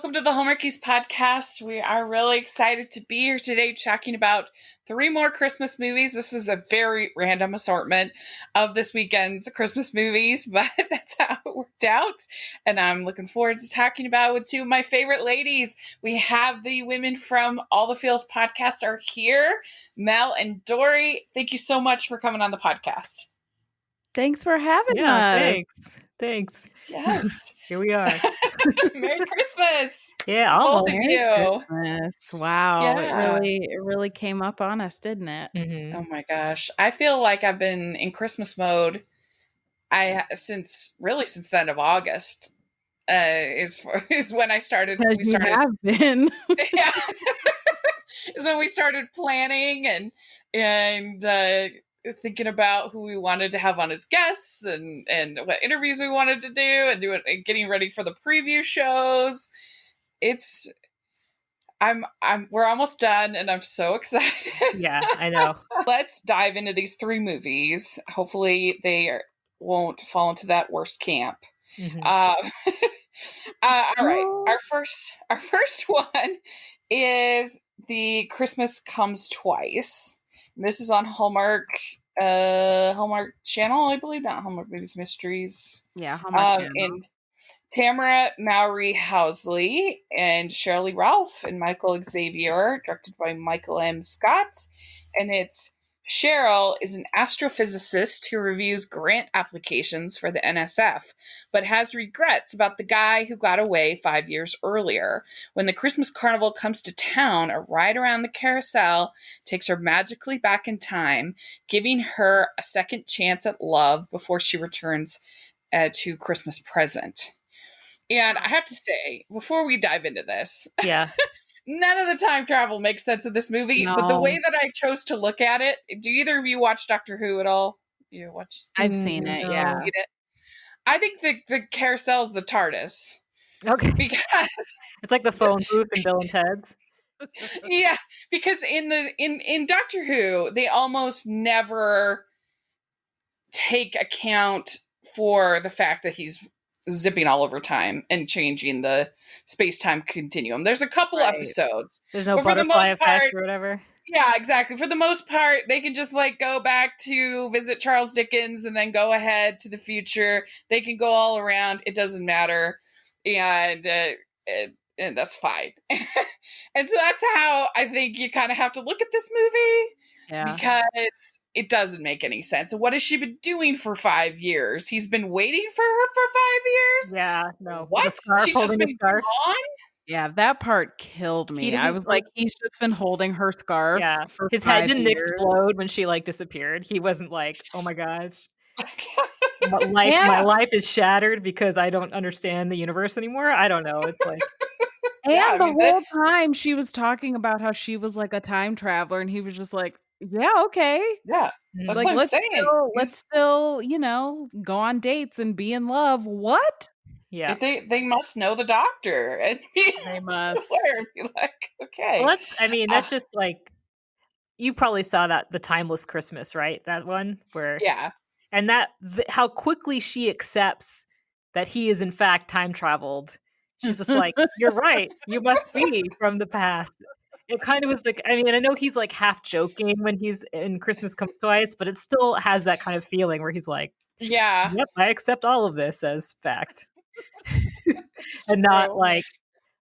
welcome to the Hallmarkies podcast. We are really excited to be here today talking about 3 more Christmas movies. This is a very random assortment of this weekend's Christmas movies, but that's how it worked out. And I'm looking forward to talking about it with 2 of my favorite ladies. We have the women from All the Feels podcast are here, Mel and Dory. Thank you so much for coming on the podcast. Thanks for having us. Thanks. Yes. Here we are. Merry Christmas. Yeah, Both almost. of you. Christmas. Wow. Yeah. It really came up on us, didn't it? Mm-hmm. Oh my gosh. I feel like I've been in Christmas mode since the end of August. Is when I started. Because you have been. Yeah. Is when we started planning and thinking about who we wanted to have on as guests and what interviews we wanted to do and getting ready for the preview shows. We're almost done and I'm so excited. Yeah, I know. Let's dive into these 3 movies. Hopefully they won't fall into that worst camp. Mm-hmm. All right. Our first one is The Christmas Comes Twice. This is on Hallmark Channel, I believe, not Hallmark Movies Mysteries. Yeah, Hallmark Channel. And Tamara Mowry Housley and Shirley Ralph and Michael Xavier, directed by Michael M. Scott. And it's Cheryl is an astrophysicist who reviews grant applications for the NSF, but has regrets about the guy who got away 5 years earlier. When the Christmas carnival comes to town, a ride around the carousel takes her magically back in time, giving her a second chance at love before she returns to Christmas Present. And I have to say, before we dive into this, yeah, none of the time travel makes sense in this movie, but the way that I chose to look at it, do either of you watch Doctor Who at all? You watch? I've seen it, yeah. Seen it? I think the carousel's the TARDIS. Okay. Because it's like the phone booth in Bill and Ted's. Yeah, because in Doctor Who, they almost never take account for the fact that he's zipping all over time and changing the space-time continuum. There's a couple episodes. There's no butterfly effect or whatever. Yeah, exactly. For the most part, they can just go back to visit Charles Dickens and then go ahead to the future. They can go all around. It doesn't matter. And that's fine. And so that's how I think you kind of have to look at this movie. Yeah. Because it doesn't make any sense. What has she been doing for 5 years? He's been waiting for her for 5 years? Yeah, no. What? She's just been gone? Yeah, that part killed me. I was like, he's just been holding her scarf for his 5 head didn't years. explode when she disappeared. He wasn't like, oh my gosh. My life is shattered because I don't understand the universe anymore. I don't know. It's like... And the whole time she was talking about how she was like a time traveler and he was just like, yeah, okay. Yeah. That's what I'm saying. Let's still, go on dates and be in love. What? Yeah. They must know the doctor. And they must. Be like, okay. Well, that's just like, you probably saw the Timeless Christmas, right? That one where... Yeah. And how quickly she accepts that he is in fact time traveled. She's just like, you're right. You must be from the past. It kind of was like, I know he's half joking when he's in Christmas Comes Twice, but it still has that kind of feeling where he's like, yeah, yep, I accept all of this as fact. And not like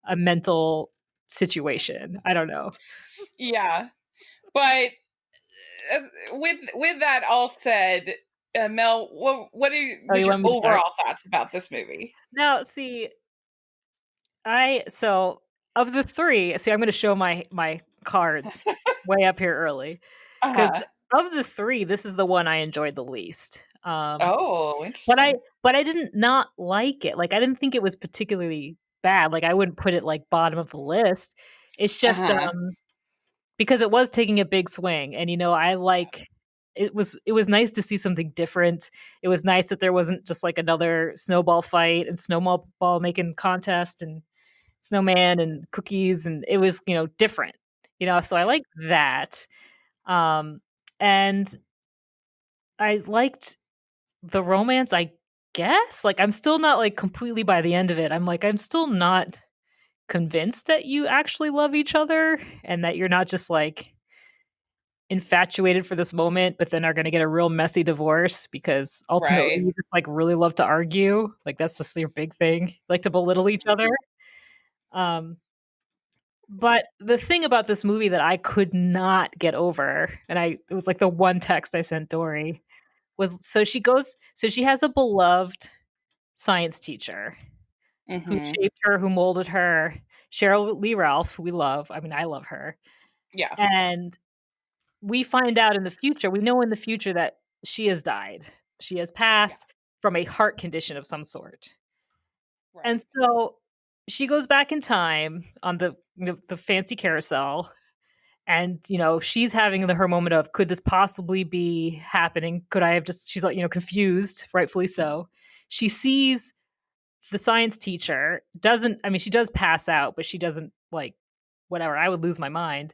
a mental situation. I don't know. Yeah. But with that all said, Mel, what are your overall thoughts about this movie? Now, see, of the 3, I'm going to show my cards way up here early. Because of the 3, this is the one I enjoyed the least. Interesting. But I didn't not like it. I didn't think it was particularly bad. I wouldn't put it bottom of the list. It's just because it was taking a big swing, and I like. It was nice to see something different. It was nice that there wasn't just another snowball fight and snowball making contest and snowman and cookies, and it was different. So I liked that, and I liked the romance, I guess. I'm still not completely by the end of it. I'm still not convinced that you actually love each other and that you're not just like infatuated for this moment, but then are going to get a real messy divorce because ultimately Right. you just like really love to argue. Like that's just your big thing, like to belittle each Mhm. other. Um, but the thing about this movie that I could not get over, and it was like the one text I sent Dory, was so she has a beloved science teacher who Mhm. shaped her, who molded her, Cheryl Lee Ralph, who we love. I mean, I love her. Yeah. And we find out in the future, we know in the future that she has died. She has Yeah. passed from a heart condition of some sort. And Right. so she goes back in time on the fancy carousel, and she's having her moment of, could this possibly be happening? Could I have just, she's like, confused, rightfully so. She sees the science teacher, doesn't, I mean, she does pass out, but she doesn't like, whatever, I would lose my mind.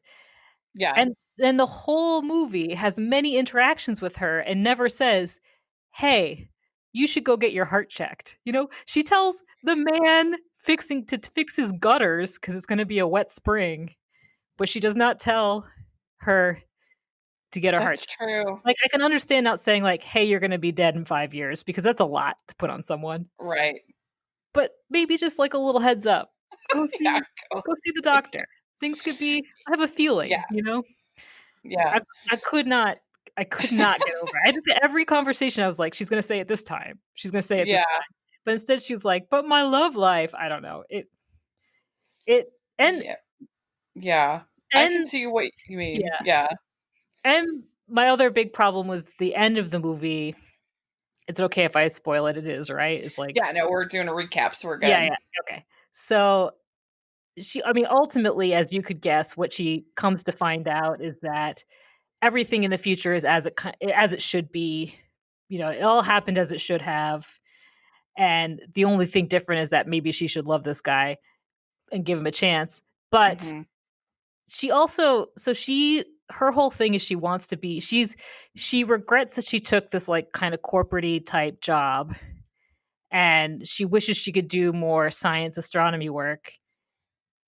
Yeah. And then the whole movie has many interactions with her and never says, "Hey, you should go get your heart checked." She tells the man fixing to fix his gutters because it's going to be a wet spring, but she does not tell her to get her heart That's checked. true. Like, I can understand not saying like, "Hey, you're going to be dead in 5 years," because that's a lot to put on someone. Right. But maybe just like a little heads up. Go Yeah. see Go. go see the doctor. Things could be, I have a Yeah. feeling. Yeah. I I could not I could not get over it. I just every conversation I was like, "She's gonna say it this time. She's gonna say it this Yeah. time." But instead she's like, "But my love life," I don't know. It and Yeah. Yeah. I can and see what you mean. yeah. Yeah. And my other big problem was the end of the movie. It's okay if I spoil it, it is, right? It's like, Yeah, no, we're doing a recap, so we're yeah, good. yeah, okay. So, I mean, ultimately, as you could guess, what she comes to find out is that everything in the future is as it should be. It all happened as it should have, and the only thing different is that maybe she should love this guy and give him a chance. But Mhm. she also, so she her whole thing is she regrets that she took this like kind of corporate type job, and she wishes she could do more science astronomy work.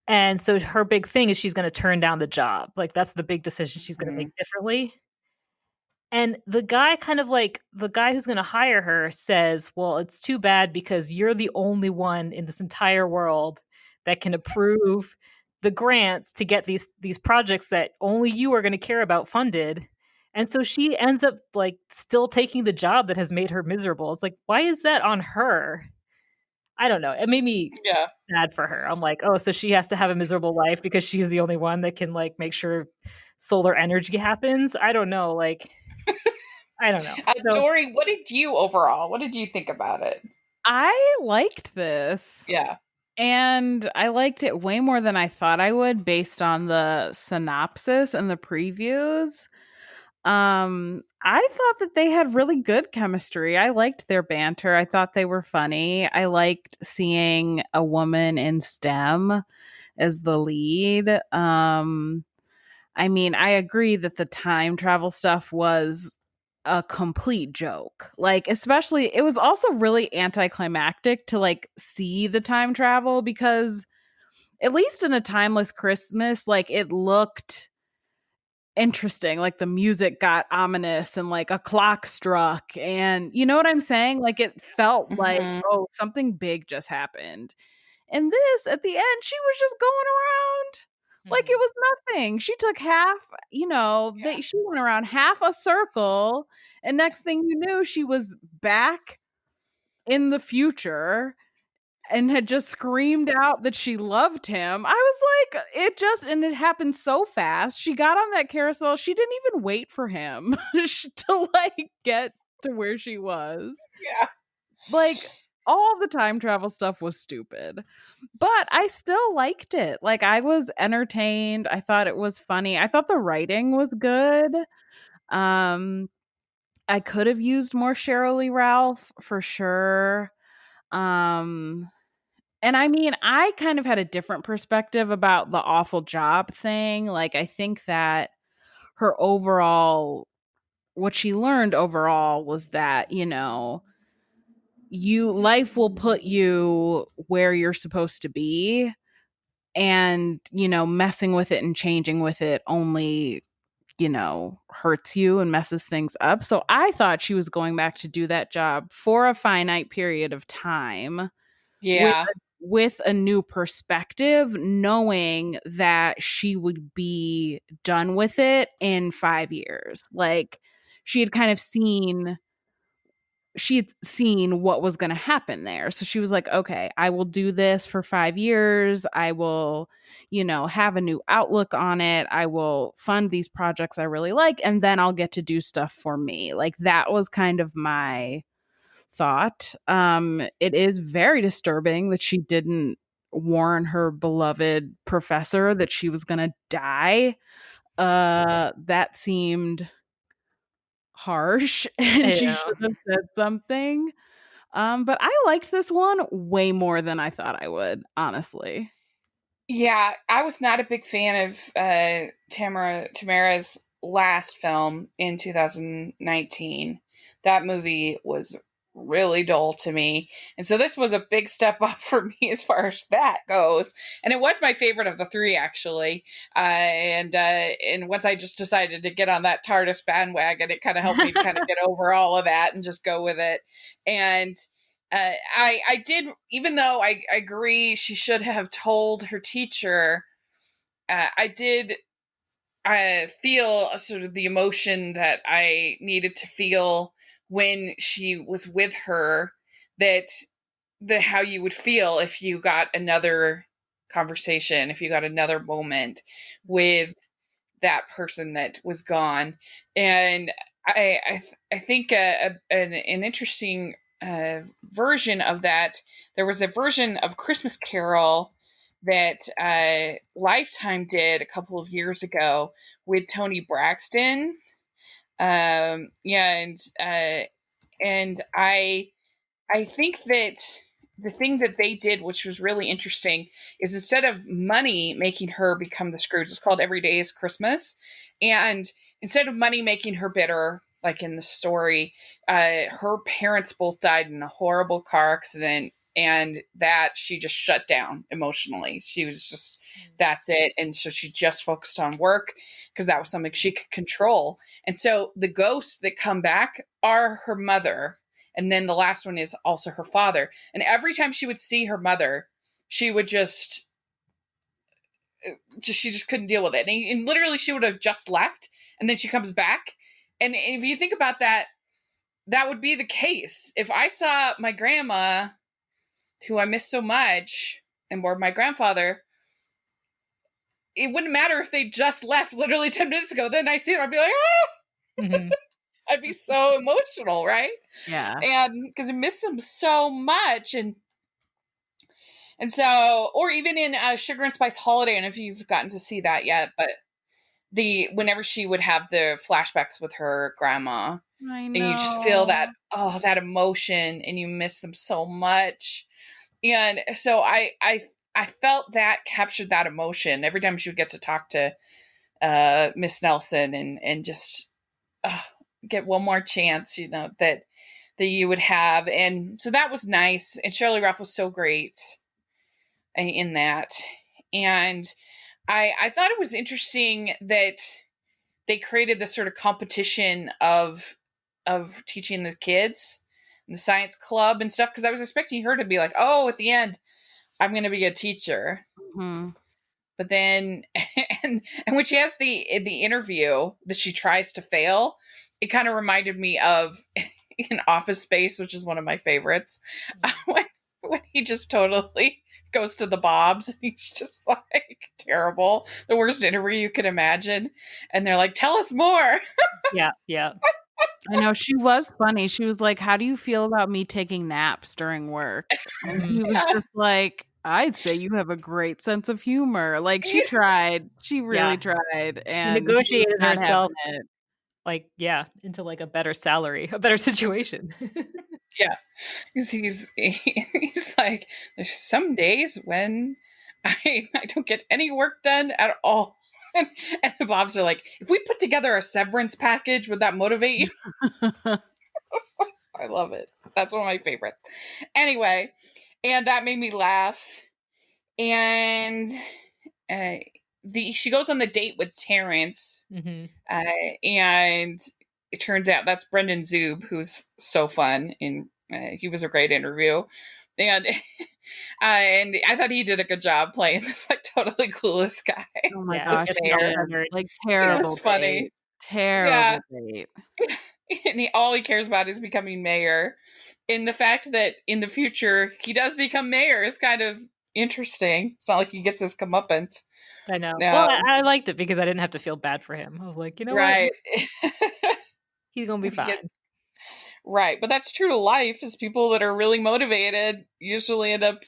And so her big thing is she's going to turn down the job. Like that's the big decision she's going to make Mhm. differently. And the guy who's gonna hire her says, "Well, it's too bad because you're the only one in this entire world that can approve the grants to get these projects that only you are gonna care about funded." And so she ends up, like, still taking the job that has made her miserable. It's like, why is that on her? I don't know. It made me Yeah. sad for her. I'm like, "Oh, so she has to have a miserable life because she's the only one that can, like, make sure solar energy happens?" I don't know, like, I don't know. So Dory, what did you think about it? I liked this. Yeah. And I liked it way more than I thought I would based on the synopsis and the previews. I thought that they had really good chemistry. I liked their banter. I thought they were funny. I liked seeing a woman in STEM as the lead. I mean, I agree that the time travel stuff was a complete joke. Like, especially, it was also really anticlimactic to like see the time travel because, at least in A Timeless Christmas, like it looked interesting. Like the music got ominous and like a clock struck. And you know what I'm saying? Like it felt like, Mhm. oh, something big just happened. And this, at the end, she was just going around like it mhm. was nothing. She took half, Yeah. she went around half a circle, and next thing you knew, she was back in the future and had just screamed out that she loved him. I was like, and it happened so fast. She got on that carousel. She didn't even wait for him to like get to where she was. Yeah. Like, all the time travel stuff was stupid, but I still liked it. Like, I was entertained. I thought it was funny. I thought the writing was good. Um, I could have used more Cheryl Lee Ralph for sure. Um, and I mean, I kind of had a different perspective about the awful job thing. Like, I think that her overall, what she learned overall was that, life will put you where you're supposed to be, and messing with it and changing with it only hurts you and messes things up. So I thought she was going back to do that job for a finite period of time with Yeah. with a new perspective, knowing that she would be done with it in 5 years. Like she had kind of seen she'd seen what was going to happen there. So she was like, okay, I will do this for 5 years. I will, have a new outlook on it. I will fund these projects I really like, and then I'll get to do stuff for me. Like that was kind of my thought. It is very disturbing that she didn't warn her beloved professor that she was going to die. That seemed harsh and I she know. should have said something. But I liked this one way more than I thought I would, honestly. Yeah, I was not a big fan of Tamara's last film in 2019. That movie was really dull to me. And so this was a big step up for me as far as that goes. And it was my favorite of the three, actually. And once I just decided to get on that TARDIS bandwagon, it kind of helped me to kind of get over all of that and just go with it. And I did, even though I agree she should have told her teacher, I did feel sort of the emotion that I needed to feel when she was with her, that how you would feel if you got another conversation, if you got another moment with that person that was gone. And I think an interesting version of that, there was a version of Christmas Carol that Lifetime did a couple of years ago with Tony Braxton. Yeah, and I think that the thing that they did, which was really interesting, is instead of money making her become the Scrooge, it's called Every Day is Christmas. And instead of money making her bitter, like in the story, her parents both died in a horrible car accident, and that she just shut down emotionally. She was just, that's it. And so she just focused on work because that was something she could control. And so the ghosts that come back are her mother, and then the last one is also her father. And every time she would see her mother, she would she just couldn't deal with it. And literally she would have just left, and then she comes back. And if you think about that, that would be the case. If I saw my grandma, who I miss so much, or my grandfather, it wouldn't matter if they just left literally 10 minutes ago. Then I see them, I'd be like, ah! Mhm. I'd be so emotional, right? Yeah. And because I miss them so much. And so, or even in Sugar and Spice Holiday, I don't know if you've gotten to see that yet, but whenever she would have the flashbacks with her grandma, I and you just feel that, know. oh, that emotion, and you miss them so much. And so I felt that captured that emotion every time she would get to talk to Miss Nelson, and just uh, get one more chance, that you would have. And so that was nice. And Shirley Ralph was so great in that. And I thought it was interesting that they created this sort of competition of teaching the kids in the science club and stuff, because I was expecting her to be like, oh, at the end, I'm going to be a teacher. Mhm. But then, and when she has the interview that she tries to fail, it kind of reminded me of in Office Space, which is one of my favorites, when he just totally goes to the Bobs, and he's just like terrible, the worst interview you could imagine, and they're like, "Tell us more." Yeah, yeah. I know she was funny. She was like, "How do you feel about me taking naps during work?" And Mhm. he was Yeah, just like, "I'd say you have a great sense of humor." Like she tried. She really Yeah. tried, She and he was negotiated not having herself, it. like, yeah, into, like, a better salary, a better situation. yeah, because he's like, "There's some days when I don't get any work done at all." And the Bobs are like, "If we put together a severance package, would that motivate you?" I love it. That's one of my favorites. Anyway, and that made me laugh. and uh, she goes on the date with Terrence, Mm-hmm. uh, and it turns out that's Brendan Zub, who's so fun, and he was a great interview, and and I thought he did a good job playing this like totally clueless guy. Oh my Yeah, This gosh, it's same. mayor, self-centered. Like he was terrible funny. date. Yeah, Terrible date. and all he cares about is becoming mayor. And the fact that in the future he does become mayor is kind of interesting. It's not like he gets his comeuppance. I know. Well, No, I liked it because I didn't have to feel bad for him. I was like, you know what? right. He's gonna be He fine. gets right, but that's true to life. Is people that are really motivated usually end up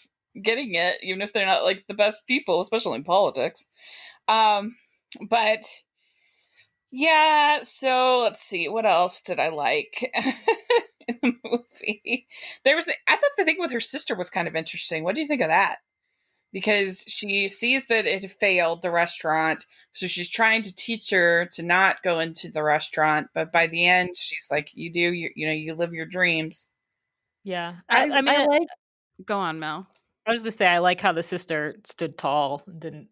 getting it, even if they're not like the best people, especially in politics. Um, but yeah, so let's see, what else did I like in the movie? I thought the thing with her sister was kind of interesting. What do you think of that? Because she sees that it failed the restaurant, so she's trying to teach her to not go into the restaurant, but by the end she's like, you do, you live your dreams. Yeah. I I mean, like go on, Mel. I was just say I like how the sister stood tall, and didn't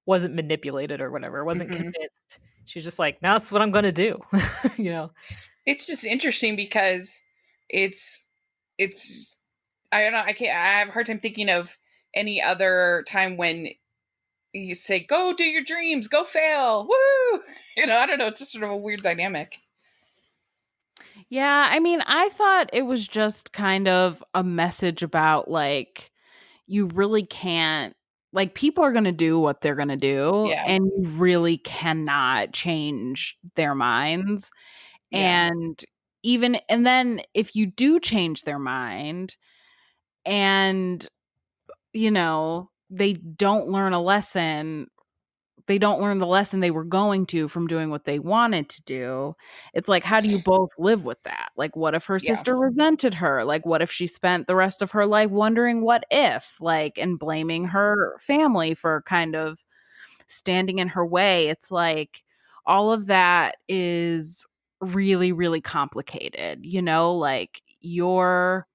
wasn't manipulated or whatever, wasn't Hmm. convinced. She's just like, "No, that's what I'm gonna do." You know? It's just interesting because it's it's I don't know, I have a hard time thinking of any other time when you say, go do your dreams, go fail, woo. I don't know, it's just sort of a weird dynamic. Yeah, I mean, I thought it was just kind of a message about like you really can't like people are going to do what they're going to do Yeah, and you really cannot change their minds. yeah, And and then if you do change their mind and they don't learn a lesson, they don't learn the lesson they were going to from doing what they wanted to do. It's like, how do you both live with that? Like, what if her yeah, sister resented her? Like, what if she spent the rest of her life wondering what if, like, and blaming her family for kind of standing in her way? It's like all of that is really, really complicated, like you're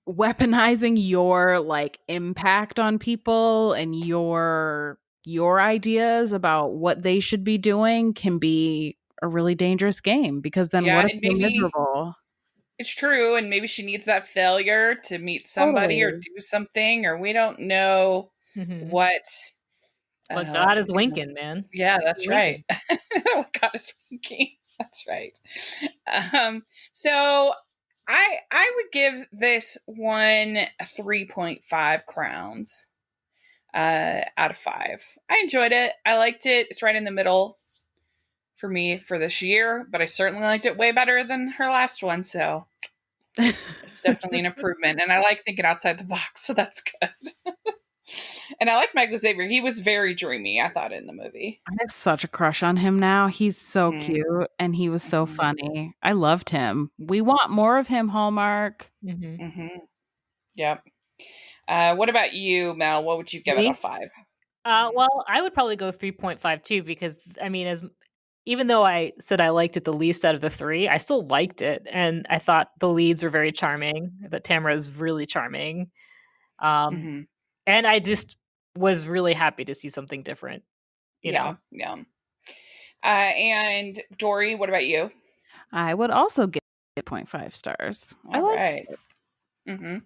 weaponizing your like impact on people and your ideas about what they should be doing can be a really dangerous game because then yeah. what if And you're maybe miserable? it's true, and maybe she needs that failure to meet somebody or Totally. do something, or we don't know Mhm. what. But God is You know, winking, man. yeah, He's that's right. winking. What God is winking. That's right. So I would give this one 3.5 crowns out of 5. I enjoyed it. I liked it. It's right in the middle for me for this year, but I certainly liked it way better than her last one. So it's definitely an improvement. And I like thinking outside the box, so that's good. And I like Michael Xavier. He was very dreamy, I thought, in the movie. I have such a crush on him now. He's so Mm-hmm. cute and he was so Mm-hmm. funny. I loved him. We want more of him, Hallmark. Mhm. Mm-hmm. Yep. What about you, Mel? What would you give it out Me? of 5? Well, I would probably go 3.5 too because, I mean, as even though I said I liked it the least out of the 3, I still liked it, and I thought the leads were very charming, that Tamara is really charming, um, Mm-hmm. and I just was really happy to see something different, you know? Yeah, yeah. And Dory, what about you? I would also give it 0.5 stars. I All like right. Mm-hmm.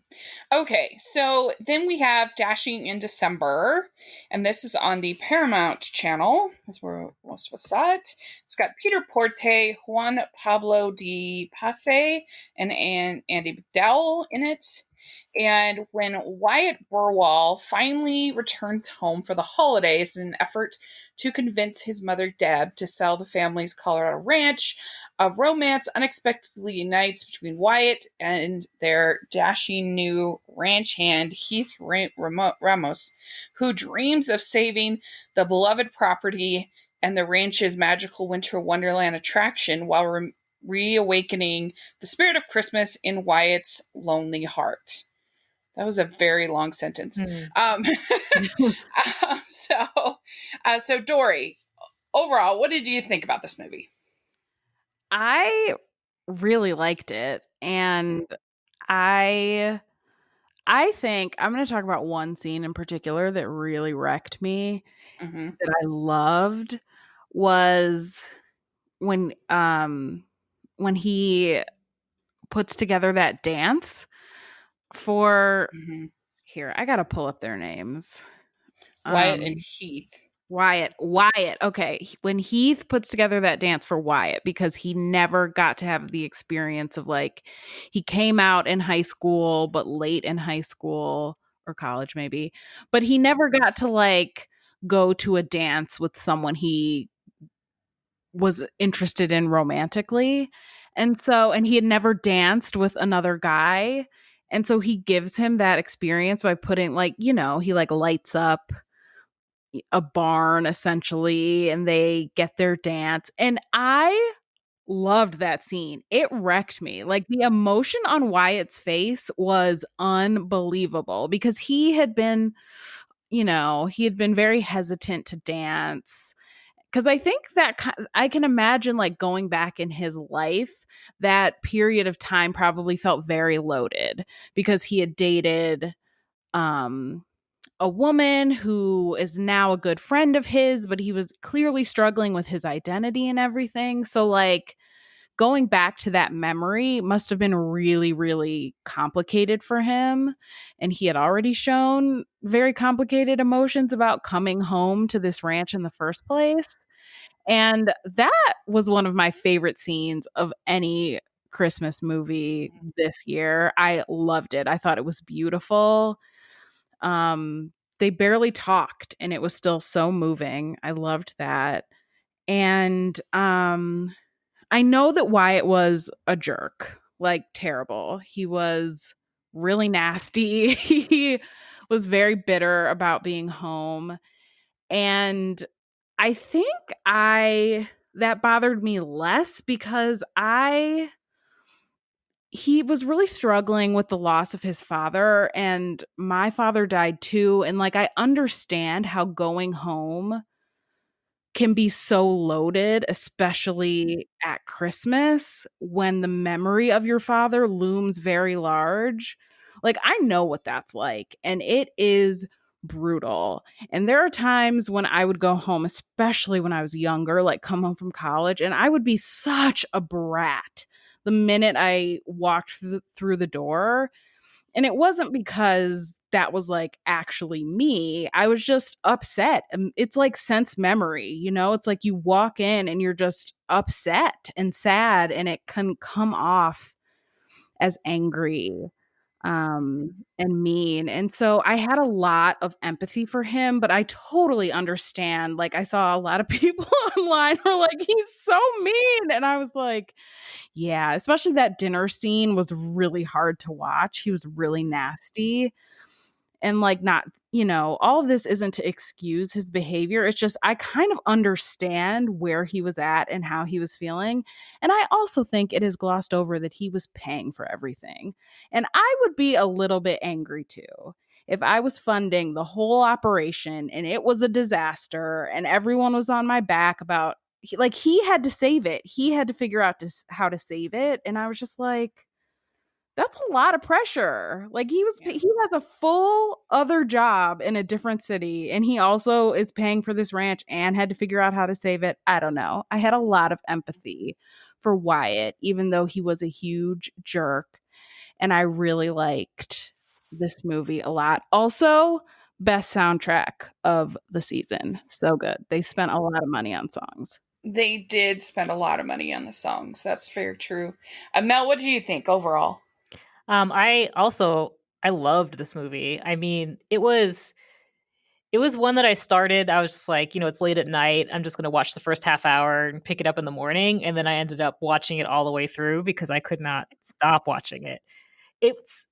Okay, so then we have Dashing in December, and this is on the Paramount Channel. That's where most of us saw it. It's got Peter Porte, Juan Pablo de Pace, and Andy McDowell in it. And when Wyatt Burwell finally returns home for the holidays in an effort to convince his mother Deb to sell the family's Colorado ranch, a romance unexpectedly unites between Wyatt and their dashing new ranch hand, Heath Ramos, who dreams of saving the beloved property and the ranch's magical winter wonderland attraction while reawakening the spirit of Christmas in Wyatt's lonely heart. That was a very long sentence. Mm. Um, so, so Dory, overall, what did you think about this movie? I really liked it and I I think I'm going to talk about one scene in particular that really wrecked me, Hmm. that I loved, was when when he puts together that dance for, Hmm. here, I got to pull up their names. Wyatt and Um Heath. Wyatt. Okay. When Heath puts together that dance for Wyatt, because he never got to have the experience of, like, he came out in high school, but late in high school or college, maybe, but he never got to, like, go to a dance with someone he was interested in romantically. And he had never danced with another guy. And so he gives him that experience by putting, like, he like lights up a barn essentially, and they get their dance, and I loved that scene. It wrecked me. Like, the emotion on Wyatt's face was unbelievable, because he had been very hesitant to dance, because I think I can imagine, like, going back in his life, that period of time probably felt very loaded, because he had dated um a woman who is now a good friend of his, but he was clearly struggling with his identity and everything. So, like, going back to that memory must have been really, really complicated for him. And he had already shown very complicated emotions about coming home to this ranch in the first place. And that was one of my favorite scenes of any Christmas movie this year. I loved it. I thought it was beautiful. They barely talked, and it was still so moving. I loved that. And I know that Wyatt was a jerk, like, terrible. He was really nasty. He was very bitter about being home. And I think I that bothered me less, because I he was really struggling with the loss of his father, and my father died too, and, like, I understand how going home can be so loaded, especially at Christmas, when the memory of your father looms very large. Like, I know what that's like, and it is brutal. And there are times when I would go home, especially when I was younger, like, come home from college, and I would be such a brat the minute I walked through the door. And it wasn't because that was, like, actually me. I was just upset. It's like sense memory, It's like you walk in and you're just upset and sad, and it can come off as angry and mean. And so I had a lot of empathy for him, but I totally understand. Like, I saw a lot of people online who are like, he's so mean. And I was like, yeah, especially that dinner scene was really hard to watch. He was really nasty, and, like, not, all of this isn't to excuse his behavior. It's just I kind of understand where he was at and how he was feeling. And I also think it is glossed over that he was paying for everything. And I would be a little bit angry too if I was funding the whole operation and it was a disaster and everyone was on my back about, like, he had to save it. He had to figure out how to save it. And I was just like, that's a lot of pressure. Like, Yeah. he has a full other job in a different city, and he also is paying for this ranch and had to figure out how to save it. I don't know. I had a lot of empathy for Wyatt, even though he was a huge jerk, and I really liked this movie a lot. Also, best soundtrack of the season. So good. They spent a lot of money on songs. They did spend a lot of money on the songs. That's very true. Mel, what do you think overall? I loved this movie. I mean, it was one that I started. I was just like, it's late at night. I'm just going to watch the first half hour and pick it up in the morning. And then I ended up watching it all the way through because I could not stop watching it. It's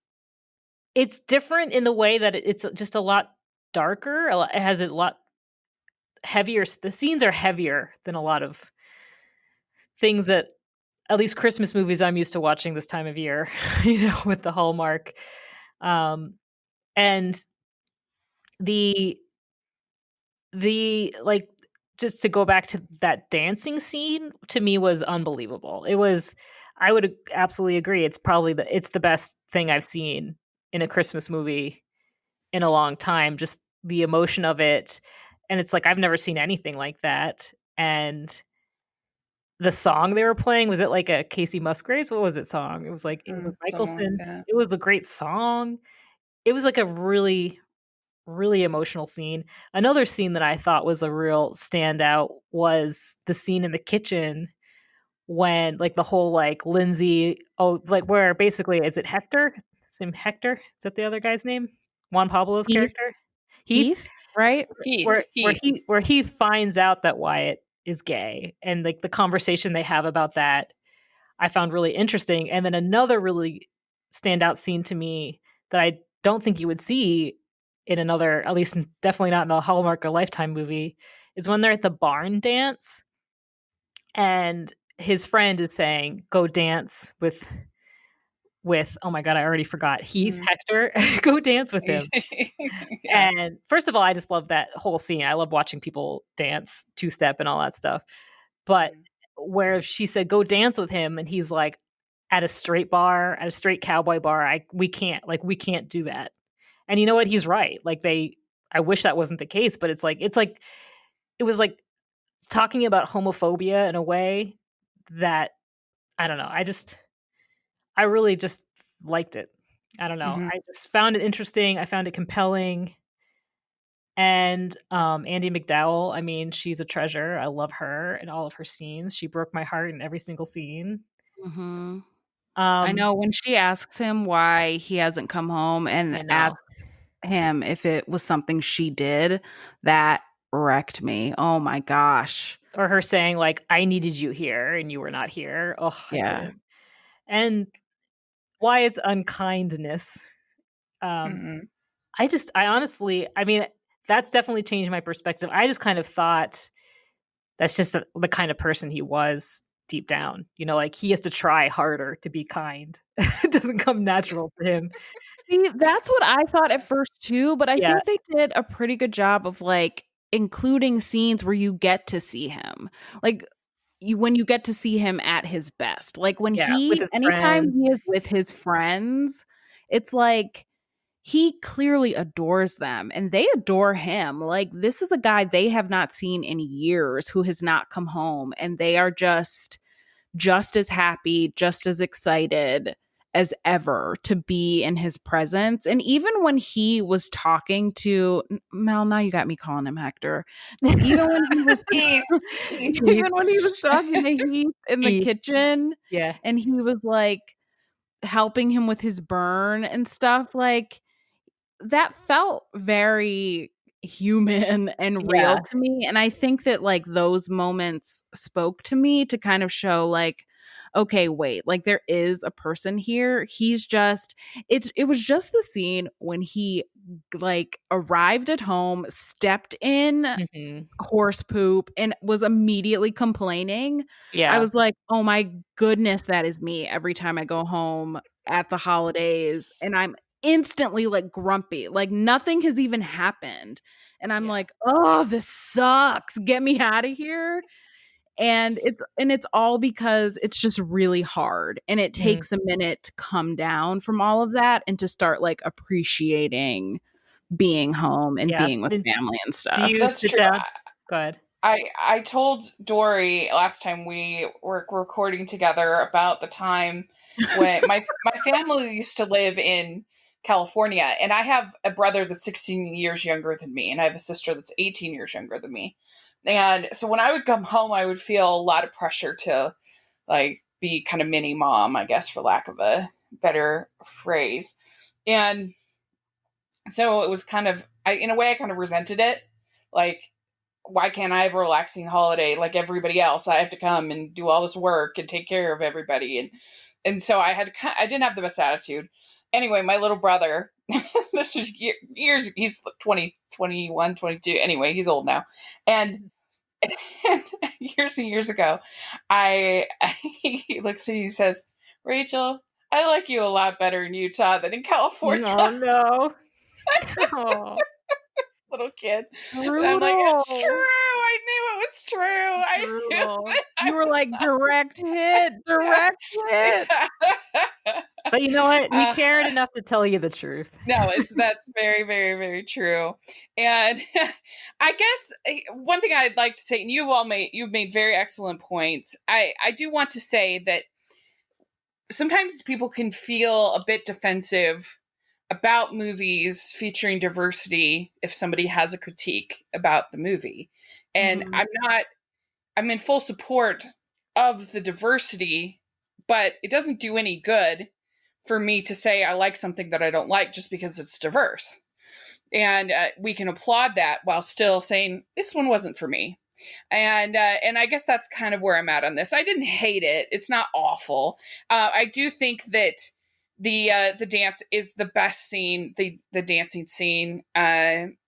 it's different in the way that it's just a lot darker. It has a lot heavier. The scenes are heavier than a lot of things that, at least Christmas movies, I'm used to watching this time of year. With the Hallmark, um, and the like, just to go back to that dancing scene, to me was unbelievable. I would absolutely agree. It's probably it's the best thing I've seen in a Christmas movie in a long time. Just the emotion of it. And it's like, I've never seen anything like that. And the song they were playing, was it like a Casey Musgraves? What was it song? It was like Ingrid Something like Michaelson. that. It was a great song. It was like a really, really emotional scene. Another scene that I thought was a real standout was the scene in the kitchen when like the whole like Lindsay, like where basically, is it Hector? His name Hector? Is that the other guy's name? Juan Pablo's Heath, character? Heath? Heath, right? where where Heath. he where Heath finds out that Wyatt is gay, and like the conversation they have about that I found really interesting. And then another really standout scene to me that I don't think you would see in another, at least definitely not in a Hallmark or Lifetime movie, is when they're at the barn dance and his friend is saying, "Go dance with oh my god, I already forgot, Heath, Hector, go dance with him." Yeah. And first of all, I just love that whole scene. I love watching people dance, two-step and all that stuff. But where she said, "Go dance with him," and he's like, at a straight bar, at a straight cowboy bar, we can't do that. And you know what? He's right. Like I wish that wasn't the case, but it was like talking about homophobia in a way that I don't know. I really just liked it. I don't know. Mhm. I just found it interesting. I found it compelling. And Andy McDowell, I mean, she's a treasure. I love her and all of her scenes. She broke my heart in every single scene. Mhm. I Um, know when she asks him why he hasn't come home and I know. asks him if it was something she did, that wrecked me. Oh my gosh. Or her saying like, "I needed you here and you were not here." Oh, I Yeah. couldn't. And Wyatt's unkindness. Um, Mhm. I honestly, I mean, that's definitely changed my perspective. I just kind of thought that's just the kind of person he was deep down. You know, like he has to try harder to be kind. It doesn't come natural to him. See, that's what I thought at first too, but I Yeah, think they did a pretty good job of like including scenes where you get to see him. Like when you get to see him at his best. Like when yeah, with he his anytime friends. he is with his friends, it's like he clearly adores them and they adore him. Like this is a guy they have not seen in years who has not come home and they are just as happy, just as excited as ever to be in his presence. And even when he was talking to Mel, now you got me calling him Hector. Even when he was Heath. Heath, even when he was talking to Heath in the Heath, kitchen yeah, and he was like helping him with his burn and stuff, like that felt very human and real yeah, to me. And I think that like those moments spoke to me to kind of show like, okay, wait, like there is a person here. He's just it was just the scene when he like arrived at home, stepped in mhm, horse poop and was immediately complaining. I yeah, was like, "Oh my goodness, that is me every time I go home at the holidays." And I'm instantly like grumpy. Like nothing has even happened. And I'm yeah, like, "Oh, this sucks. Get me out of here." And it's all because it's just really hard and it mhm, takes a minute to come down from all of that and to start like appreciating being home and yeah. being with And family and do stuff. you That's sit true. down? Go ahead. I told Dory last time we were recording together about the time when my family used to live in California, and I have a brother that's 16 years younger than me, and I have a sister that's 18 years younger than me. And so when I would come home, I would feel a lot of pressure to like be kind of mini mom, I guess, for lack of a better phrase. And so it was kind of, in a way, I kind of resented it. Like, why can't I have a relaxing holiday like everybody else? I have to come and do all this work and take care of everybody, and so I didn't have the best attitude. Anyway, my little brother, this was years, he's 20, 21, 22. Anyway, he's old now, and, and years and years ago, he looks at me, he says, "Rachel, I like you a lot better in Utah than in California." Oh no. Oh, Little kid. And I'm like, it's true. Brutal. I knew it was true. I knew Brutal. it. I You were was like, direct hit, direct hit. not. But you know what? He Uh, cared enough to tell you the truth. no, that's very, very, very true. And I guess one thing I'd like to say, and you've made very excellent points. I do want to say that sometimes people can feel a bit defensive about movies featuring diversity if somebody has a critique about the movie. And Mhm. I'm in full support of the diversity, but it doesn't do any good for me to say I like something that I don't like just because it's diverse. And we can applaud that while still saying this one wasn't for me. And I guess that's kind of where I'm at on this. I didn't hate it. It's not awful. I do think that the dance is the best scene. The dancing scene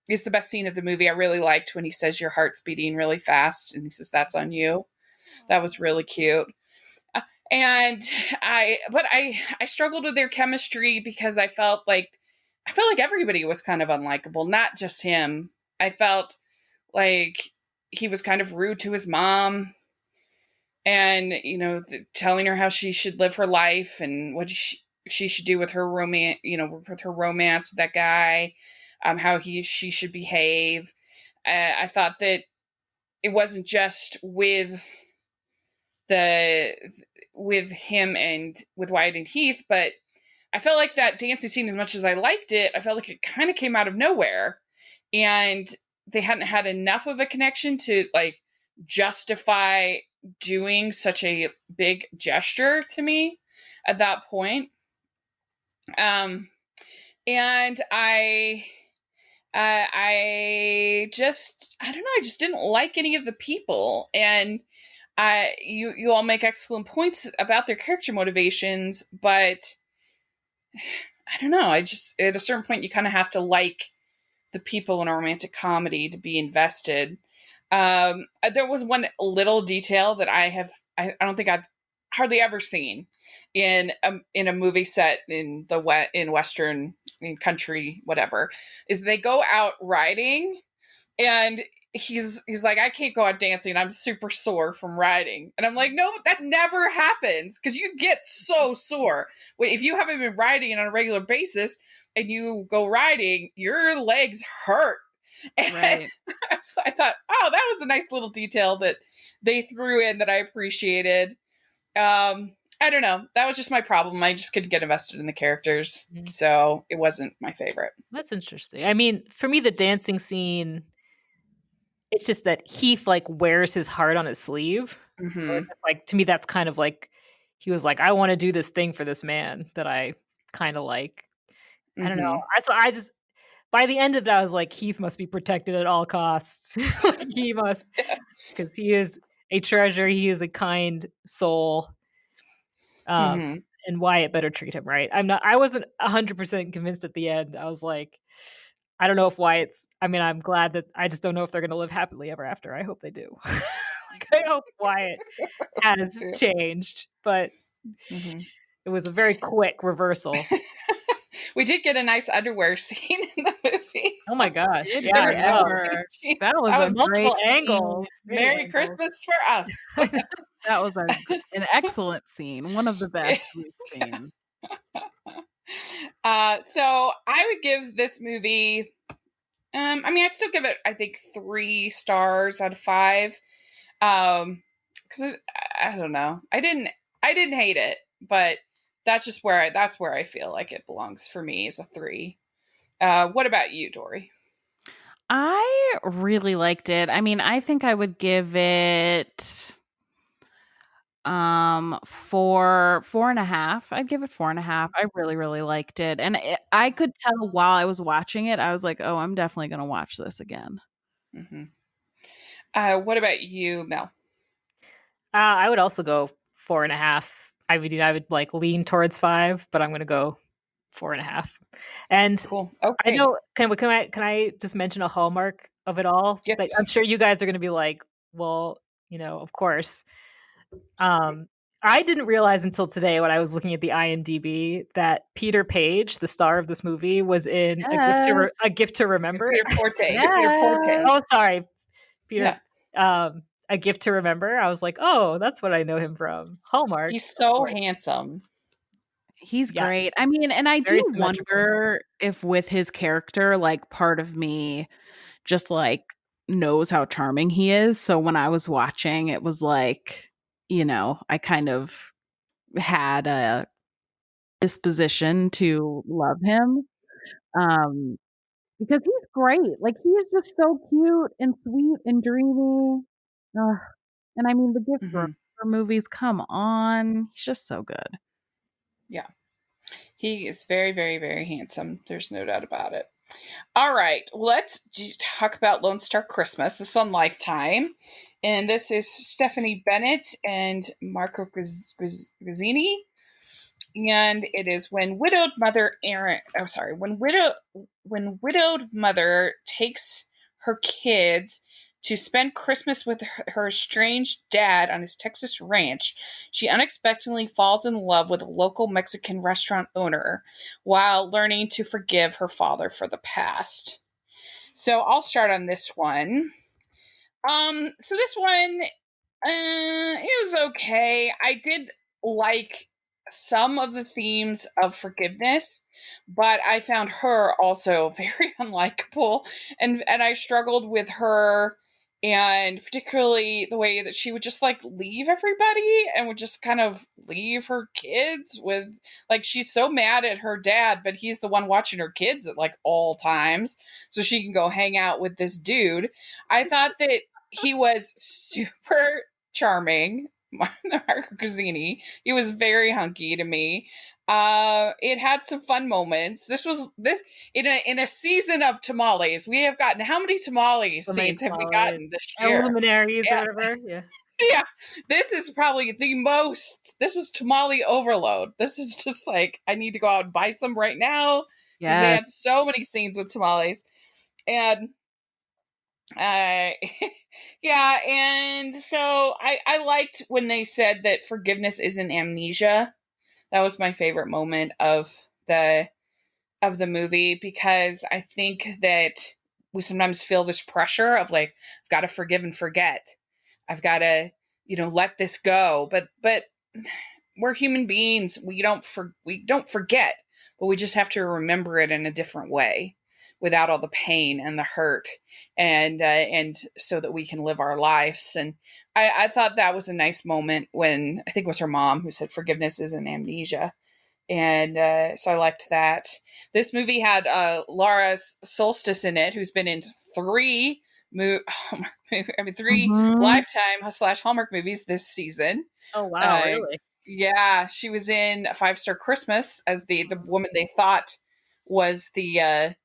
is the best scene of the movie. I really liked when he says your heart's beating really fast, and he says that's on you. That was really cute. Uh, and I struggled with their chemistry because I felt like everybody was kind of unlikable, not just him. I felt like he was kind of rude to his mom and, telling her how she should live her life and what she should do with her romance, with her romance with that guy, how she should behave. I thought that it wasn't just the with him and with Wyatt and Heath, but I felt like that dancing scene, as much as I liked it, I felt like it kind of came out of nowhere. And they hadn't had enough of a connection to like justify doing such a big gesture to me at that point. Um, and I don't know, I just didn't like any of the people. And you all make excellent points about their character motivations, but I don't know. I just at a certain point you kind of have to like the people in a romantic comedy to be invested. There was one little detail that I don't think I've hardly ever seen in a movie set in Western in country whatever is they go out riding and he's like, I can't go out dancing, I'm super sore from riding. And I'm like, no, that never happens, because you get so sore if you haven't been riding on a regular basis and you go riding, your legs hurt. And Right. I thought, oh, that was a nice little detail that they threw in that I appreciated. I don't know, that was just my problem. I just couldn't get invested in the characters, Mhm. so it wasn't my favorite. That's interesting. I mean, for me, the dancing scene, it's just that Heath, like, wears his heart on his sleeve. So it's Mm-hmm. just like, to me, that's kind of like he was like, "I wanna do this thing for this man that I kinda like." I don't know. Mm-hmm. I just by the end of it, I was like, "Heath must be protected at all costs." Like, he must, because he is a treasure, he is a kind soul, um, Mm-hmm. and Wyatt better treat him right. I wasn't 100% convinced at the end. I was like, I don't know if Wyatt's I mean, I'm glad that I just don't know if they're gonna live happily ever after. I hope they do. Like, I hope Wyatt has changed, but Mm-hmm. it was a very quick reversal. We did get a nice underwear scene in the movie. Oh my gosh. Did Yeah, They we I were know. ever? exchanging. That was That a was great Multiple scene. angles. Great Merry angles. Christmas for us. That was an excellent scene. One of the best we've seen. So I would give this movie. I mean, I'd still give it, I think, 3 stars out of 5. Because I don't know, I didn't hate it, but that's where I feel like it belongs for me is a 3. What about you, Dory? I really liked it. I mean, I think I would give it 4.5. I'd give it 4.5. I really, really liked it. And I could tell while I was watching it, I was like, oh, I'm definitely going to watch this again. Mm-hmm. What about you, Mel? I would also go 4.5. I mean, I would like lean towards 5, but I'm gonna go 4.5. And Cool. I Okay. know can I just mention a hallmark of it all? Like, I'm Yes. sure you guys are gonna be like, well, of course. Um, I didn't realize until today when I was looking at the IMDb that Peter Page, the star of this movie, was in Yes. A Gift to Remember. Peter Forte. Peter Forte. Yes. Oh, sorry, Peter. Yeah. A Gift to Remember. I was like, oh, that's what I know him from. Hallmark, He's of so course. handsome. He's Yeah, great. I mean, and I do very symmetrical. wonder if with his character, like part of me just like knows how charming he is. So when I was watching, it was like, I kind of had a disposition to love him. Um, because he's great. Like he is just so cute and sweet and dreamy. Ugh. And I mean the gift Hmm. movies, come on. He's just so good. Yeah. He is very, very, very handsome. There's no doubt about it. All right, let's talk about Lone Star Christmas. This is on Lifetime. And this is Stephanie Bennett and Marco Grazzini. And it is when widowed mother Erin, oh sorry, when widowed mother takes her kids to spend Christmas with her estranged dad on his Texas ranch, she unexpectedly falls in love with a local Mexican restaurant owner while learning to forgive her father for the past. So I'll start on this one. So this one, it was okay. I did like some of the themes of forgiveness, but I found her also very unlikable, and I struggled with her, and particularly the way that she would just like leave everybody and would just kind of leave her kids with, like, she's so mad at her dad, but he's the one watching her kids at like all times, so she can go hang out with this dude. I thought that he was super charming. Marco Grazzini. He was very hunky to me. It had some fun moments. This in a season of tamales. We have gotten, how many tamales So many scenes have we tamales. gotten this And year? luminaries or Yeah, whatever. Yeah. yeah. This is probably the most. This was tamale overload. This is just like, I need to go out and buy some right now because they Yes. had so many scenes with tamales. And uh yeah, and so I liked when they said that forgiveness isn't amnesia. That was my favorite moment of the movie, because I think that we sometimes feel this pressure of like, I've got to forgive and forget. I've got to, let this go. But we're human beings. We don't forget, but we just have to remember it in a different way, without all the pain and the hurt, and so that we can live our lives. And I thought that was a nice moment when, I think it was her mom who said forgiveness isn't amnesia, and so I liked that. This movie had Laura Solstice in it, who's been in three Hallmark three Mhm. Lifetime / Hallmark movies this season. Oh wow, Uh, really? yeah, she was in A Five Star Christmas as the woman they thought was The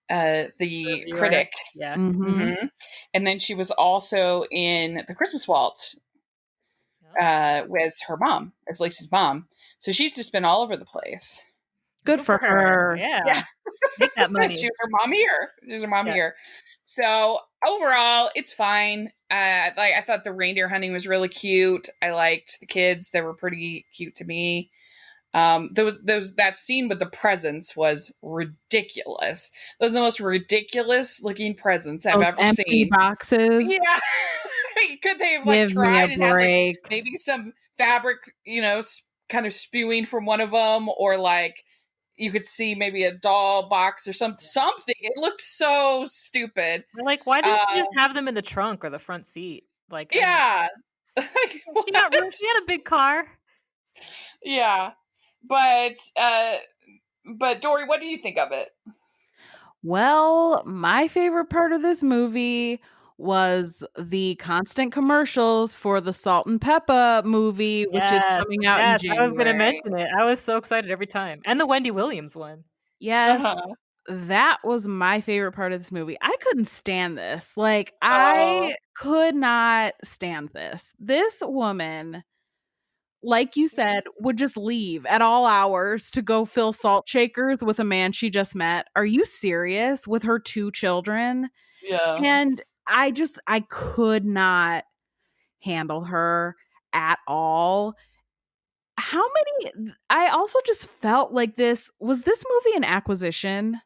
the reviewer. critic. Yeah. Mhm. Hmm. And then she was also in The Christmas Waltz, Oh, with her mom, as Lacey's mom. So she's just been all over the place. Good good for for her. her. Yeah. Yeah. Make that She money. was her mom here. She was her mom Yeah. here. So overall, it's fine. Like, I thought the reindeer hunting was really cute. I liked the kids; they were pretty cute to me. Those that scene with the presents was ridiculous. Those are the most ridiculous looking presents I've Those ever empty seen. boxes. Yeah, could they have like Give me a tried and had like break. maybe some fabric, kind of spewing from one of them, or like you could see maybe a doll box or something. It looked so stupid. We're like, why didn't she Uh, just have them in the trunk or the front seat? Like, I don't yeah, like she got room. what? She had a big car. Yeah, but Dory, what do you think of it? Well, my favorite part of this movie was the constant commercials for the Salt and Peppa movie, which is Yes, coming out in yes, I was gonna January. mention it. I was so excited every time. And the Wendy Williams one. Yes, Uh-huh. that was my favorite part of this movie. I couldn't stand this. Like, Oh, I could not stand this. This woman, like you said, would just leave at all hours to go fill salt shakers with a man she just met. Are you serious? With her 2 children? yeah. And I could not handle her at all. How many I also just felt like this movie an acquisition?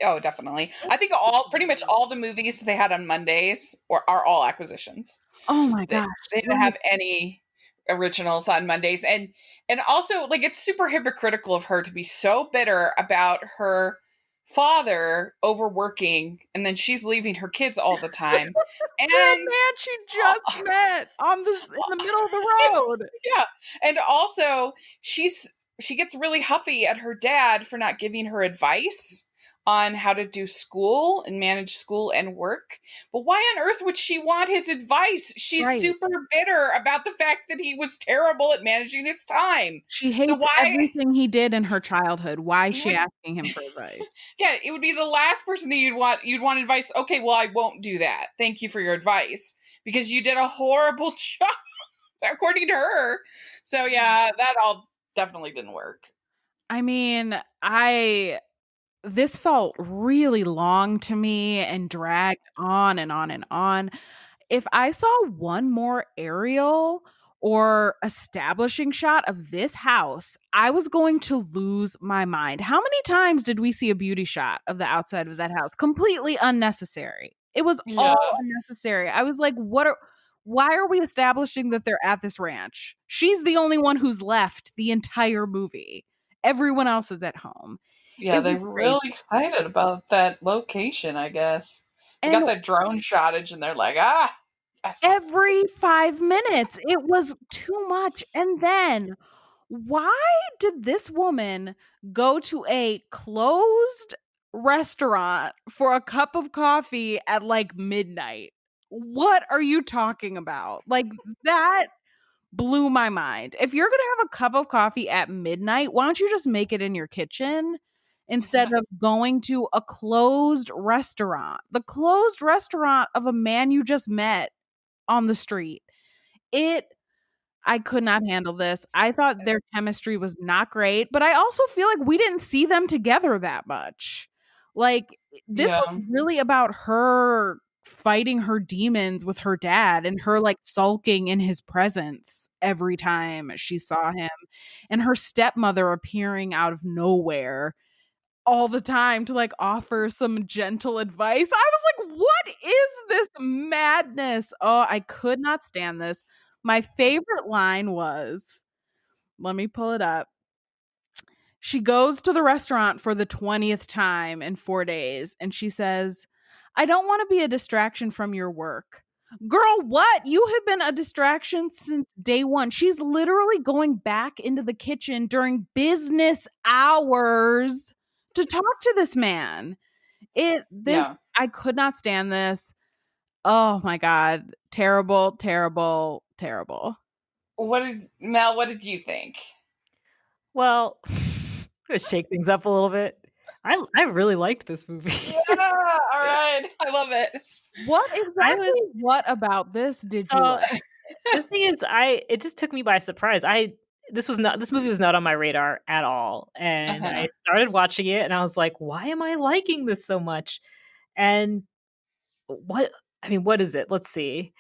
Oh, definitely. I I think think pretty much so. all the movies that they had on Mondays are all acquisitions. Oh my They gosh. they didn't have any. originals on Mondays. And also, like, it's super hypocritical of her to be so bitter about her father overworking, and then she's leaving her kids all the time. For a And man she just met on this in the middle of the road. yeah, and also she gets really huffy at her dad for not giving her advice on how to do school and manage school and work. But why on earth would she want his advice? She's Right. super bitter about the fact that he was terrible at managing his time. She So hates why everything he did in her childhood. Why is you she would asking him for advice? yeah, it would be the last person that you'd want advice. Okay, well, I won't do that. Thank you for your advice because you did a horrible job according to her. So yeah, that all definitely didn't work. I mean, this felt really long to me and dragged on and on and on. If I saw one more aerial or establishing shot of this house, I was going to lose my mind. How many times did we see a beauty shot of the outside of that house? Completely unnecessary. It was Yeah. all unnecessary. I was like, why are we establishing that they're at this ranch? She's the only one who's left the entire movie. Everyone else is at home. Yeah, It they was were crazy. really excited about that location, I guess. They got And that drone shotage and they're like, ah, yes. every 5 minutes, it was too much. And then why did this woman go to a closed restaurant for a cup of coffee at like midnight? What are you talking about? Like, that blew my mind. If you're going to have a cup of coffee at midnight, why don't you just make it in your kitchen instead Yeah. of going to a closed restaurant? The closed restaurant of a man you just met on the street. It I could not handle this. I thought their chemistry was not great, but I also feel like we didn't see them together that much. Like, this Yeah. was really about her fighting her demons with her dad and her like sulking in his presence every time she saw him, and her stepmother appearing out of nowhere all the time to like offer some gentle advice. I was like, what is this madness? Oh, I could not stand this. My favorite line was, let me pull it up. She goes to the restaurant for the 20th time in 4 days and she says, I don't want to be a distraction from your work. Girl, what? You have been a distraction since day one. She's literally going back into the kitchen during business hours to talk to this man. Yeah. I could not stand this. Oh my God. Terrible, terrible, terrible. What did you think? Well, gonna shake things up a little bit. I really liked this movie. Yeah, all right. I love it. What I was exactly what about this did you so like? the thing is, it just took me by surprise. This movie was not on my radar at all, and I Uh-huh. started watching it, and I was like, "Why am I liking this so much?" And what what is it? Let's see.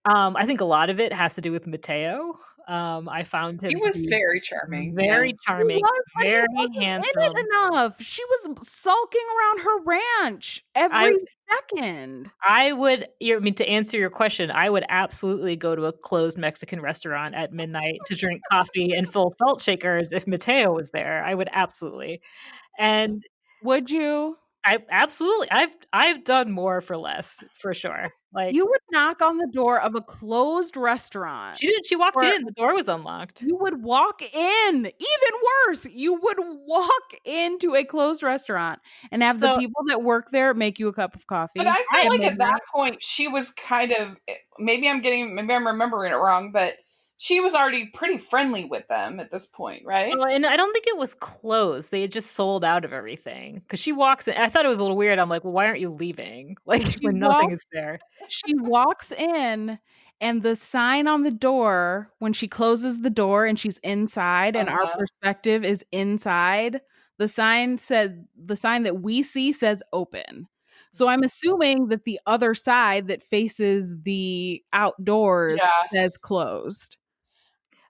I think a lot of it has to do with Mateo. I found He him to was be very charming. Yeah. very He charming, was, but he very wasn't in it handsome. enough. She was sulking around her ranch I every second. I would I mean, to answer your question, I would absolutely go to a closed Mexican restaurant at midnight to drink coffee and fill salt shakers if Mateo was there. I would absolutely. And Would you? I've done more for less, for sure. Like, You would knock on the door of a closed restaurant, she walked or in, the door was unlocked. you would walk in. Even worse, you would walk into a closed restaurant and have the So, people that work there make you a cup of But coffee I I felt like at midnight. that point she was kind of maybe I'm remembering it wrong, but she was already pretty friendly with them at this point, right? well, and I don't think it was closed. They had just sold out of everything. Because she walks in, I thought it was a little weird. I'm like, "Well, why aren't you leaving?" Like, She when nothing walks is there. she walks in, and the sign on the door, when she closes the door and she's inside and our Uh-huh. perspective is inside, the sign that we see says open. So I'm assuming that the other side that faces the outdoors Yeah. says closed.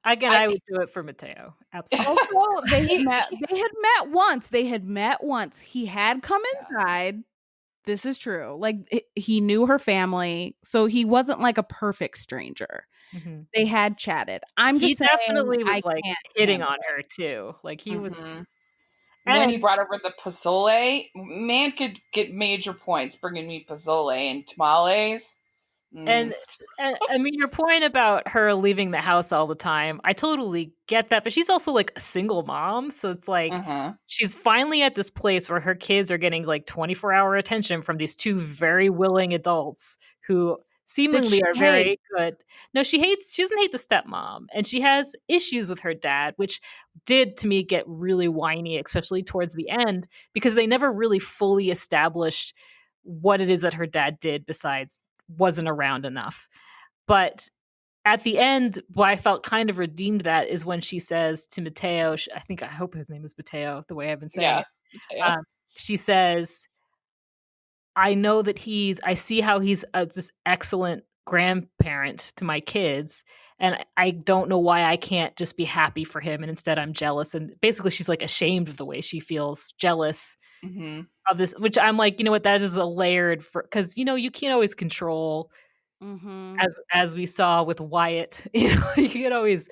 Again, I I would do it for Mateo. Absolutely. Also, he, they had met once. They had met once. He had come yeah. inside. This is true. Like, he knew her family, so he wasn't like a perfect stranger. Mhm. They had chatted. I'm He just saying definitely I was, like, can't hitting handle on it. her too. Like, he was Mhm. And then he and brought over the pozole. Man could get major points bringing me pozole and tamales. And Mm. I mean, your point about her leaving the house all the time, I totally get that, but she's also, like, a single mom, so it's like, Uh-huh. she's finally at this place where her kids are getting, like, 24-hour attention from these 2 very willing adults who That seemingly she are hates. very good. No, she doesn't hate the stepmom, and she has issues with her dad, which did, to me, get really whiny, especially towards the end, because they never really fully established what it is that her dad did besides wasn't around enough. But at the end, what I felt kind of redeemed that is when she says to Mateo, I hope his name is Mateo, the way I've been saying Yeah. it. Mateo. Um, she says, I know that I see how he's this excellent grandparent to my kids. And I don't know why I can't just be happy for him. And instead, I'm jealous. And basically, she's like ashamed of the way she feels jealous Mm-hmm. of this, which I'm like, you know what, that is a layered, because, you can't always control Mhm. as we saw with Wyatt, you can always,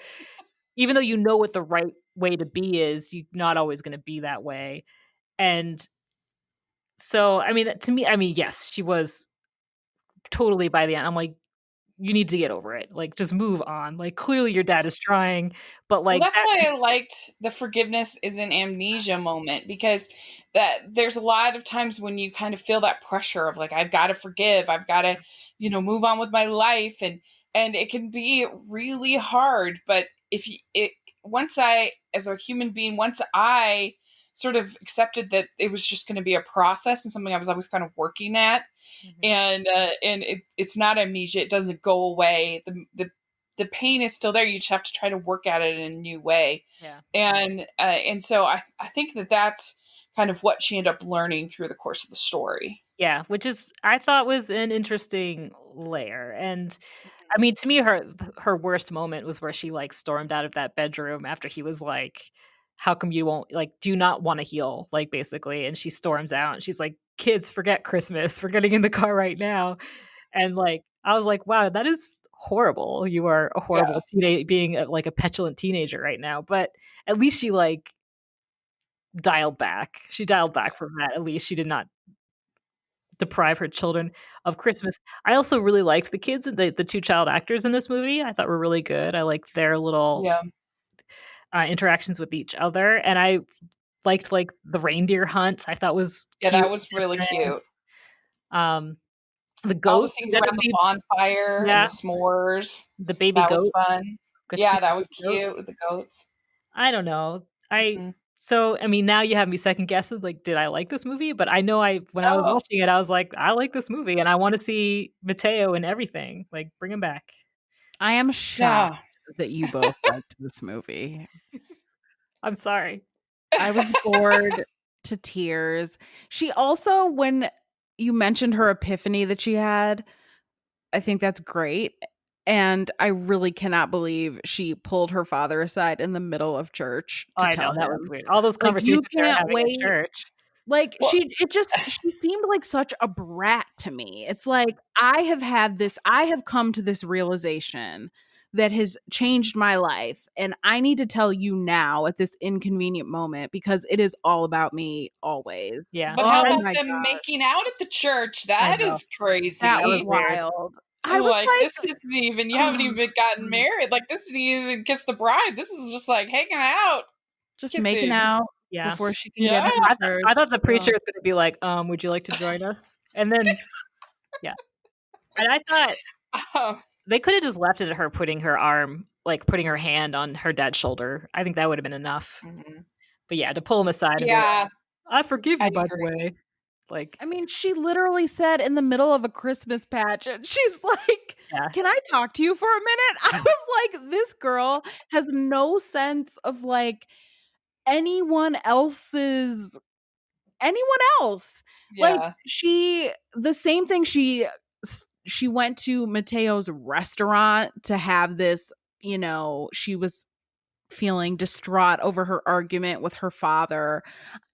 even though you know what the right way to be is, you're not always gonna be that way, and so, I mean, to me, I mean, yes, she was totally by the end, I'm like, "You need to get over it, like, just move on, like, clearly your dad is trying, but, Well, like, that's that." why I liked the forgiveness is an amnesia moment because that there's a lot of times when you kind of feel that pressure of like I've got to forgive, I've got to, move on with my life and it can be really hard, but if you it once I as a human being, once I sort of accepted that it was just going to be a process and something I was always kind of working at Mhm. and it's not amnesia, it doesn't go away, the pain is still there. You just have to try to work at it in a new way, Yeah. and so I think that that's kind of what she ended up learning through the course of the story. Yeah, which is I thought was an interesting layer, and I mean, to me, her worst moment was where she, like, stormed out of that bedroom after he was like, "How come you won't, like, do you not wanna heal?" Like, basically, and she storms out, and she's like, "Kids, forget Christmas. We're getting in the car right now." And, like, I was like, "Wow, that is horrible. You are a Yeah, horrible being like, a petulant teenager right now." But at least she, like, dialed back. She dialed back from that. At least she did not deprive her children of Christmas. I also really liked the kids, the 2 child actors in this movie, I thought were really good. I liked their little, yeah, interactions with each other, and I liked, like, the reindeer hunt, I thought was yeah. cute That and was really different. cute. Um, the All the goats, we scenes got to around the see. bonfire and Yeah, the s'mores, the baby that was goats. fun. Got to see Yeah, the that was baby goats. cute with the goats. I don't know. I Mhm. so, I mean, now you have me second guessing, like, did I like this movie? But I know when I was Oh, watching it, I was like, "I like this movie, and I wanna see Mateo and everything, like, bring him back." I am shocked yeah. that you both liked this movie. I'm sorry. I was bored to tears. She also, when you mentioned her epiphany that she had, I think that's great. And I really cannot believe she pulled her father aside in the middle of church Oh, to I know, tell that was him, weird. All those like, conversations you they were can't having at wait. church. Like, Well, she seemed like such a brat to me. It's like, I have come to this realization that has changed my life, and I need to tell you now at this inconvenient moment because it is all about me always. Yeah, but how Oh that about my them god, making out at the church? I That know. is that That was was crazy. weird. wild. I I'm was like, like, this isn't even, you haven't oh, even gotten married. Like, this isn't even kiss the bride. This is just like hanging out, just making kissing. out Yeah. before she can Yeah. get into I church. thought the Oh. preacher was gonna be like, "Would you like to join us?" And then yeah. And I thought Oh, they coulda just left it at her putting her hand on her dad's shoulder. I think that would've been enough. mhm. But yeah, to pull him aside and be like, Yeah, "I forgive I you, by the agree. way." Like, I mean, she literally said in the middle of a Christmas pageant, she's like, yeah. "Can I talk to you for a minute?" I was like, "This girl has no sense of like anyone else's anyone else." Like Yeah. the same thing she went to Mateo's restaurant to have this, she was feeling distraught over her argument with her father,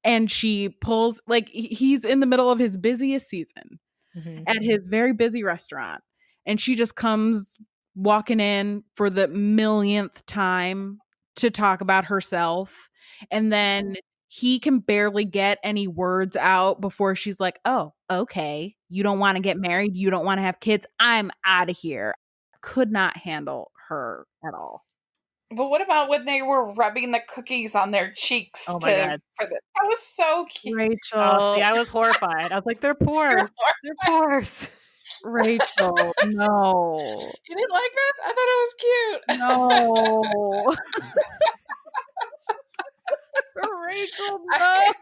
and she pulls like he's in the middle of his busiest season Mhm. at his very busy restaurant, and she just comes walking in for the millionth time to talk about herself. And then he can barely get any words out before she's like, oh, okay. You don't want to get married. You don't want to have kids. I'm out of here. Could not handle her at all. But what about when they were rubbing the cookies on their cheeks Oh my God. that was so cute. Oh, see, Rachel. I was horrified. I was like, they're pores. They're pores. Rachel. No. You didn't like that? I thought it was cute. No. Rachel, no.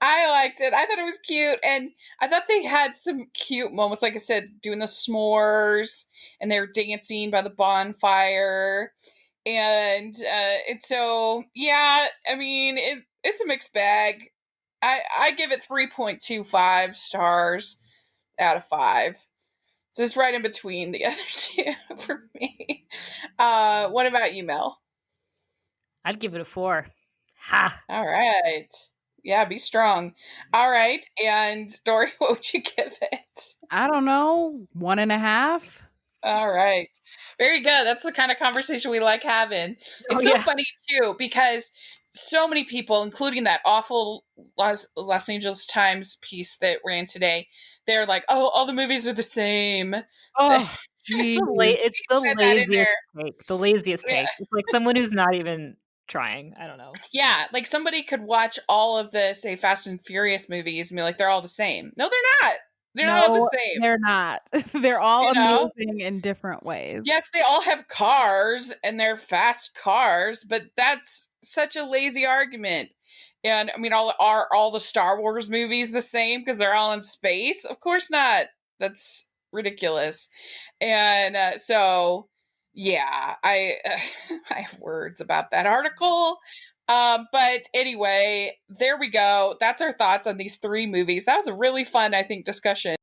I liked it. I thought it was cute, and I thought they had some cute moments. Like I said, doing the s'mores, and they were dancing by the bonfire, and so yeah. I mean, it's a mixed bag. I give it 3.25 stars out of 5. So it's right in between the other two for me. What about you, Mel? I'd give it a 4. Ha! All right. Yeah, be strong. All right. And Dory, what would you give it? I don't know. 1.5. All right. Very good. That's the kind of conversation we like having. Oh, It's so yeah. funny, too, because so many people, including that awful Los Angeles Times piece that ran today, they're like, oh, all the movies are the same. Oh, It's geez. it's the Said that in laziest there. take. The laziest Yeah. take. It's like someone who's not even trying. I don't know. Yeah, like somebody could watch all of the, say, Fast and Furious movies and be like, they're all the same. No, they're not. They're not all the No, same. they're not. They're all You know? amazing in different ways. Yes, they all have cars and they're fast cars, but that's such a lazy argument. And I mean, are all the Star Wars movies the same because they're all in space? Of course not. That's ridiculous. And so, yeah, I I have words about that article. But anyway, there we go. That's our thoughts on these 3 movies. That was a really fun, I think, discussion.